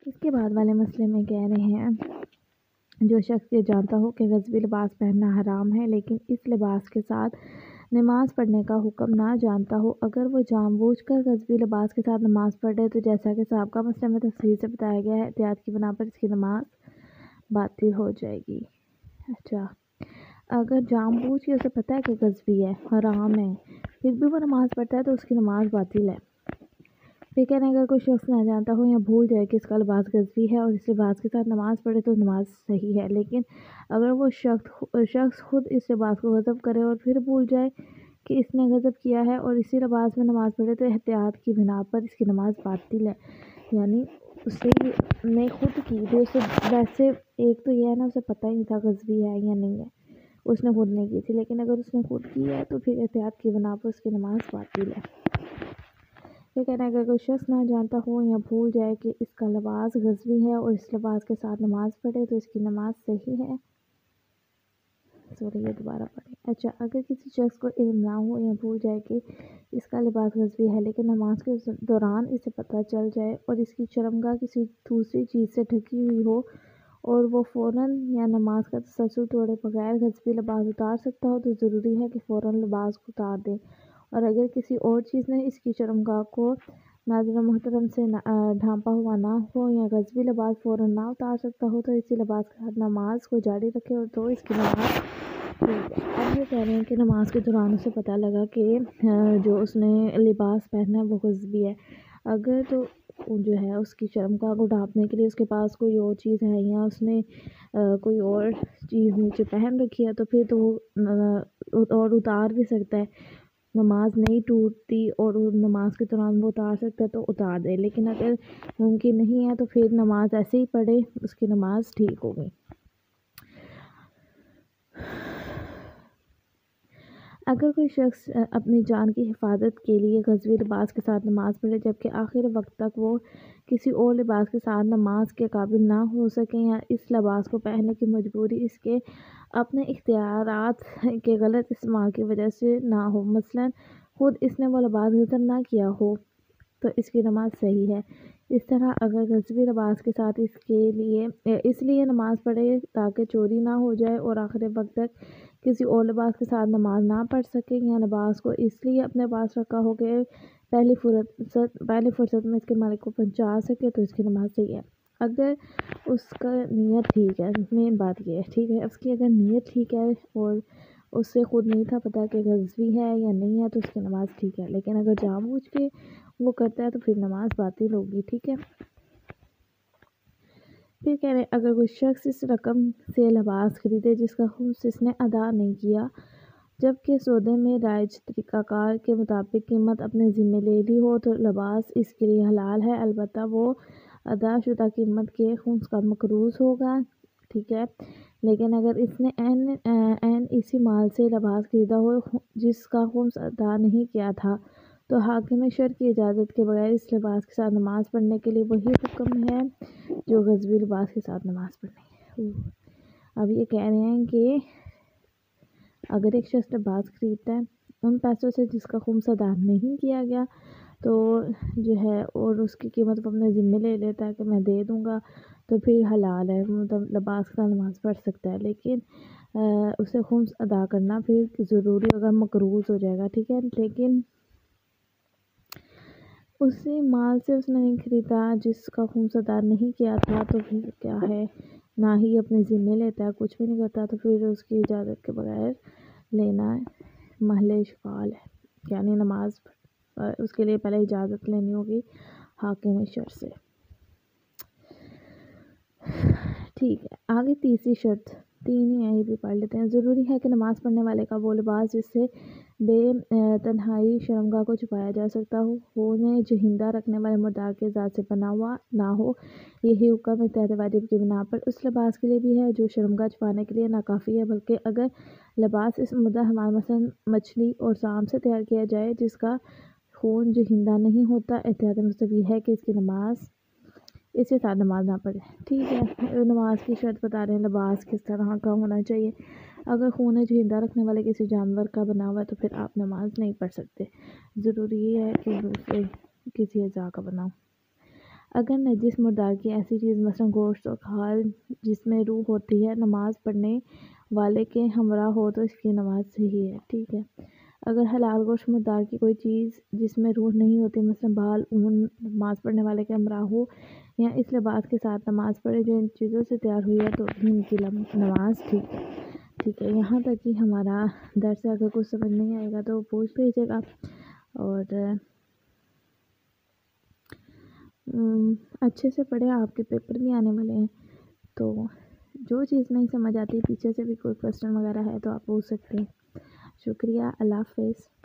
اس کے بعد والے مسئلے میں کہہ رہے ہیں جو شخص یہ جانتا ہو کہ غضبی لباس پہننا حرام ہے لیکن اس لباس کے ساتھ نماز پڑھنے کا حکم نہ جانتا ہو، اگر وہ جان بوجھ کر غضبی لباس کے ساتھ نماز پڑھے تو جیسا کہ سابقہ مسئلے میں تفصیل سے بتایا گیا ہے، احتیاط کی بنا پر اس کی نماز باطل ہو جائے گی۔ اچھا، اگر جان بوجھ کے اسے پتہ ہے کہ غضبی ہے، حرام ہے، پھر بھی وہ نماز پڑھتا ہے تو اس کی نماز باطل ہے۔ پھر کہنا اگر کوئی شخص نہ جانتا ہو یا بھول جائے کہ اس کا لباس غضبی ہے اور اس لباس کے ساتھ نماز پڑھے تو نماز صحیح ہے، لیکن اگر وہ شخص خود اس لباس کو غضب کرے اور پھر بھول جائے کہ اس نے غضب کیا ہے اور اسی لباس میں نماز پڑھے تو احتیاط کی بنا پر اس کی نماز باطل ہے۔ یعنی اسے نے خود کی تھی، اسے ویسے ایک تو یہ ہے نا، اسے پتہ ہی نہیں تھا غضبی ہے یا نہیں ہے، اس نے خود نہیں کی تھی، لیکن اگر اس نے خود کی ہے تو پھر احتیاط کی بنا پر اس کی نماز باطل ہے۔ یہ کہنا ہے کہ اگر کوئی شخص نہ جانتا ہو یا بھول جائے کہ اس کا لباس غضبی ہے اور اس لباس کے ساتھ نماز پڑھے تو اس کی نماز صحیح ہے۔ یہ دوبارہ پڑھیں۔ اچھا، اگر کسی شخص کو علم نہ ہو یا بھول جائے کہ اس کا لباس غضبی ہے لیکن نماز کے دوران اسے پتہ چل جائے اور اس کی شرمگاہ کسی دوسری چیز سے ڈھکی ہوئی ہو اور وہ فوراً یا نماز کا تسلسل توڑے بغیر غضبی لباس اتار سکتا ہو تو ضروری ہے کہ فوراً لباس کو اتار دے، اور اگر کسی اور چیز نے اس کی شرمگاہ کو ناظر محترم سے ڈھانپا ہوا نہ ہو یا غضبی لباس فوراً نہ اتار سکتا ہو تو اسی لباس کے ساتھ نماز کو جاری رکھے اور تو اس کی نماز ٹھیک ہے۔ اب یہ کہہ رہے ہیں کہ نماز کے دوران اسے پتہ لگا کہ جو اس نے لباس پہنا ہے وہ غضبی ہے، اگر تو جو ہے اس کی شرمگاہ کو ڈھانپنے کے لیے اس کے پاس کوئی اور چیز ہے یا اس نے کوئی اور چیز نیچے پہن رکھی ہے تو پھر تو وہ اور اتار بھی سکتا ہے، نماز نہیں ٹوٹتی اور نماز کے دوران وہ اتار سکتا ہے تو اتار دے، لیکن اگر ممکن نہیں ہے تو پھر نماز ایسے ہی پڑھے، اس کی نماز ٹھیک ہوگی۔ اگر کوئی شخص اپنی جان کی حفاظت کے لیے غضبی لباس کے ساتھ نماز پڑھے جبکہ آخر وقت تک وہ کسی اور لباس کے ساتھ نماز کے قابل نہ ہو سکے یا اس لباس کو پہننے کی مجبوری اس کے اپنے اختیارات کے غلط استعمال کی وجہ سے نہ ہو، مثلاً خود اس نے وہ لباس غضب نہ کیا ہو، تو اس کی نماز صحیح ہے۔ اس طرح اگر غضبی لباس کے ساتھ اس لیے نماز پڑھے تاکہ چوری نہ ہو جائے اور آخر وقت تک کسی اور لباس کے ساتھ نماز نہ پڑھ سکے یا لباس کو اس لیے اپنے پاس رکھا ہو کہ پہلی فرصت میں اس کے مالک کو پہنچا سکے تو اس کی نماز صحیح ہے۔ اگر اس کا نیت ٹھیک ہے، مین بات یہ ہے، ٹھیک ہے، اس کی اگر نیت ٹھیک ہے اور اس سے خود نہیں تھا پتہ کہ غضبی ہے یا نہیں ہے تو اس کی نماز ٹھیک ہے، لیکن اگر جان بوجھ کے وہ کرتا ہے تو پھر نماز باطل ہوگی، ٹھیک ہے۔ پھر کہہ رہے ہیں اگر کوئی شخص اس رقم سے لباس خریدے جس کا خمس اس نے ادا نہیں کیا جبکہ سودے میں رائج طریقہ کار کے مطابق قیمت اپنے ذمہ لے لی ہو تو لباس اس کے لیے حلال ہے، البتہ وہ ادا شدہ قیمت کے خمس کا مقروض ہوگا، ٹھیک ہے۔ لیکن اگر اس نے عین اسی مال سے لباس خریدا ہو جس کا خمس ادا نہیں کیا تھا تو حاکم شرع کی اجازت کے بغیر اس لباس کے ساتھ نماز پڑھنے کے لیے وہی حکم ہے جو غضبی لباس کے ساتھ نماز پڑھنے ہے۔ اب یہ کہہ رہے ہیں کہ اگر ایک شخص لباس خریدتا ہے ان پیسوں سے جس کا خمس ادا نہیں کیا گیا تو جو ہے اور اس کی قیمت وہ اپنے ذمہ لے لیتا ہے کہ میں دے دوں گا تو پھر حلال ہے، مطلب لباس کا نماز پڑھ سکتا ہے، لیکن اسے خمس ادا کرنا پھر ضروری ہوگا، مقروض ہو جائے گا، ٹھیک ہے۔ لیکن اسی مال سے اس نے نہیں خریدا جس کا خمس ادا نہیں کیا تھا تو پھر کیا ہے، نہ ہی اپنے ذمہ لیتا ہے، کچھ بھی نہیں کرتا تو پھر اس کی اجازت کے بغیر لینا محل اشغال ہے، یعنی نماز اس کے لیے پہلے اجازت لینی ہوگی حاکم شرع سے، ٹھیک ہے۔ آگے تیسری شرط، تین ہی ہیں یہ بھی پڑھ لیتے ہیں۔ ضروری ہے کہ نماز پڑھنے والے کا وہ لباس جس سے بے تنہائی شرمگاہ کو چھپایا جا سکتا ہو، انہیں جہندہ رکھنے والے مردار کے ذات سے بنا ہوا نہ ہو، یہی حکم احتیاط واجب کی بنا پر اس لباس کے لیے بھی ہے جو شرمگاہ چھپانے کے لیے ناکافی ہے، بلکہ اگر لباس اس مردہ حیوان مثلاً مچھلی اور سانپ سے تیار کیا جائے جس کا خون جہندہ نہیں ہوتا، احتیاط مستحب ہے کہ اس کے ساتھ نماز نہ پڑھے، ٹھیک ہے۔ نماز کی شرط بتا رہے ہیں لباس کس طرح کا ہونا چاہیے، اگر خون جہندہ رکھنے والے کسی جانور کا بنا ہوا ہے تو پھر آپ نماز نہیں پڑھ سکتے، ضروری یہ ہے کہ دوسرے کسی اعضاء کا بنا ہو۔ اگر نجس مردار کی ایسی چیز مثلا گوشت اور کھال جس میں روح ہوتی ہے نماز پڑھنے والے کے ہمراہ ہو تو اس کی نماز صحیح ہے، ٹھیک ہے۔ اگر حلال گوشت مردار کی کوئی چیز جس میں روح نہیں ہوتی مثلا بال، اون نماز پڑھنے والے کے ہمراہ ہو یا اس لباس کے ساتھ نماز پڑھے جو ان چیزوں سے تیار ہوئی ہے تو بھی ان کی نماز ٹھیک ہے۔ یہاں تک ہی ہمارا درس ہے، اگر کچھ سمجھ نہیں آئے گا تو پوچھ لیجیے گا، اور اچھے سے پڑھیں، آپ کے پیپر بھی آنے والے ہیں، تو جو چیز نہیں سمجھ آتی پیچھے سے بھی کوئی کویسچن وغیرہ ہے تو آپ پوچھ سکتے ہیں۔ شکریہ، اللہ حافظ۔